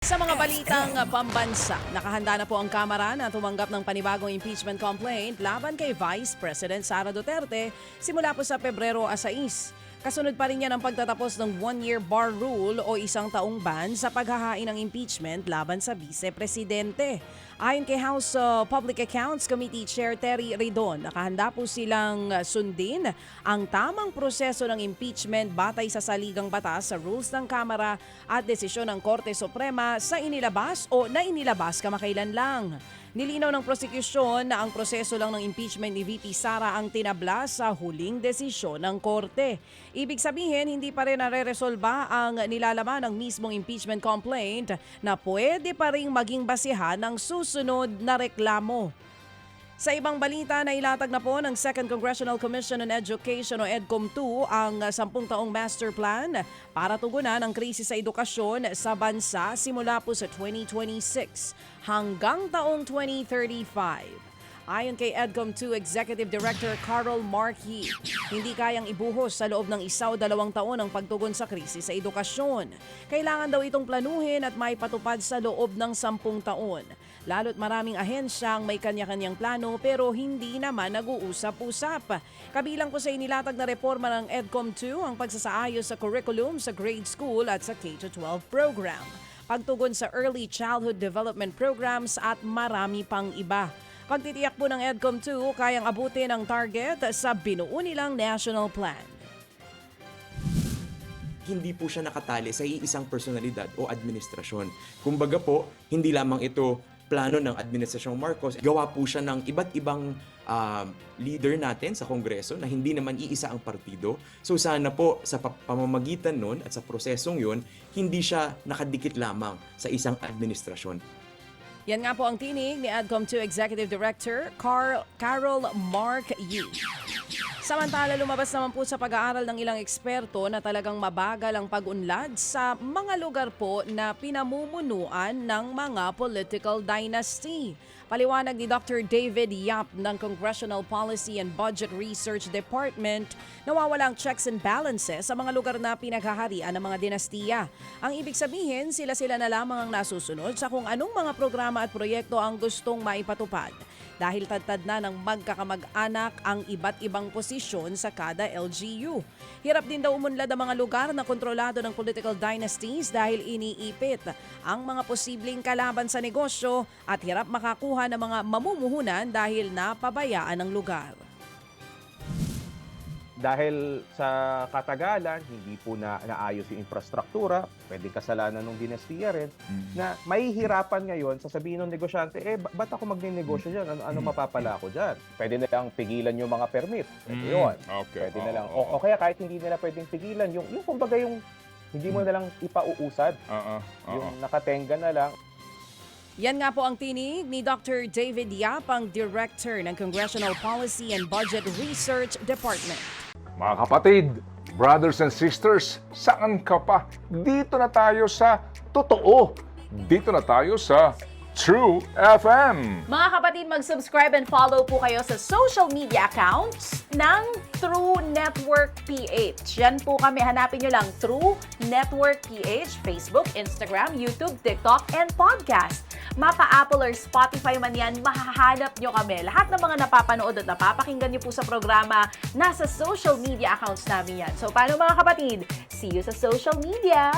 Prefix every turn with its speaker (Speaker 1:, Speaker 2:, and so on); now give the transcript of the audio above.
Speaker 1: Sa mga balitang pambansa, nakahanda na po ang Kamara na tumanggap ng panibagong impeachment complaint laban kay Vice President Sara Duterte simula po sa Pebrero 6. Kasunod pa rin yan ang pagtatapos ng one-year bar rule o isang taong ban sa paghahain ng impeachment laban sa Vice-Presidente. Ayon kay House Public Accounts Committee Chair Terry Redon, nakahanda po silang sundin ang tamang proseso ng impeachment batay sa saligang batas sa rules ng Kamara at desisyon ng Korte Suprema sa inilabas o na inilabas kamakailan lang. Nilinaw ng prosekusyon na ang proseso lang ng impeachment ni VP Sara ang tinabla sa huling desisyon ng Korte. Ibig sabihin, hindi pa rin nare-resolba ang nilalaman ng mismong impeachment complaint na pwede pa rin maging basihan ng susunod na reklamo. Sa ibang balita, nailatag na po ng Second Congressional Commission on Education o EDCOM-2 ang 10 taong master plan para tugunan ang krisis sa edukasyon sa bansa simula po sa 2026 hanggang taong 2035. Ayon kay EDCOM-2 Executive Director Carol Markey, hindi kayang ibuhos sa loob ng 1 o 2 taon ang pagtugon sa krisis sa edukasyon. Kailangan daw itong planuhin at maipatupad sa loob ng 10 taon. Lalo't maraming ahensyang may kanya-kanyang plano pero hindi naman nag-uusap-usap. Kabilang po sa inilatag na reforma ng EDCOM-2 ang pagsasaayos sa curriculum sa grade school at sa K-12 program, pagtugon sa early childhood development programs at marami pang iba. Pagtitiyak po ng EDCOM-2, kayang abutin ang target sa binuo nilang national plan.
Speaker 2: Hindi po siya nakatali sa iisang personalidad o administrasyon. Kumbaga po, hindi lamang ito plano ng Administrasyong Marcos, gawa po siya ng iba't ibang leader natin sa Kongreso na hindi naman iisa ang partido. So sana po sa pamamagitan nun at sa prosesong yun, hindi siya nakadikit lamang sa isang administrasyon.
Speaker 1: Yan nga po ang tinig ni EDCOM-2 Executive Director Carol Mark Yu. Samantala, lumabas naman po sa pag-aaral ng ilang eksperto na talagang mabagal ang pag-unlad sa mga lugar po na pinamumunuan ng mga political dynasty. Paliwanag ni Dr. David Yap ng Congressional Policy and Budget Research Department, nawawala ang checks and balances sa mga lugar na pinaghaharian ng mga dinastiya. Ang ibig sabihin, sila-sila na lamang ang nasusunod sa kung anong mga programa at proyekto ang gustong maipatupad. Dahil tad-tad na ng magkakamag-anak ang iba't ibang posisyon sa kada LGU. Hirap din daw umunlad ang mga lugar na kontrolado ng political dynasties dahil iniipit ang mga posibleng kalaban sa negosyo at hirap makakuha ng mga mamumuhunan dahil napabayaan ang lugar.
Speaker 3: Dahil sa katagalan, hindi po naayos yung infrastruktura, pwedeng kasalanan ng dinastiya rin, na mahihirapan ngayon, sasabihin ng negosyante, ba't ako magne-negosyo dyan? Ano mapapala ako dyan? Pwede na lang pigilan yung mga permit. Pwede yun.
Speaker 4: Okay.
Speaker 3: Pwede na lang. O kaya kahit hindi nila pwedeng pigilan, yung kumbaga yung hindi mo na lang ipauusad. Yung nakatenga na lang.
Speaker 1: Yan nga po ang tinig ni Dr. David Yap, ang Director ng Congressional Policy and Budget Research Department.
Speaker 4: Mga kapatid, brothers and sisters, saan ka pa? Dito na tayo sa Totoo. Dito na tayo sa True FM.
Speaker 5: Mga kapatid, mag-subscribe and follow po kayo sa social media accounts ng True Network PH. Yan po kami, hanapin nyo lang True Network PH, Facebook, Instagram, YouTube, TikTok, and podcast. Mapa Apple or Spotify man yan, mahahanap nyo kami. Lahat ng mga napapanood at napapakinggan nyo po sa programa, nasa social media accounts namin yan. So paano mga kapatid? See you sa social media!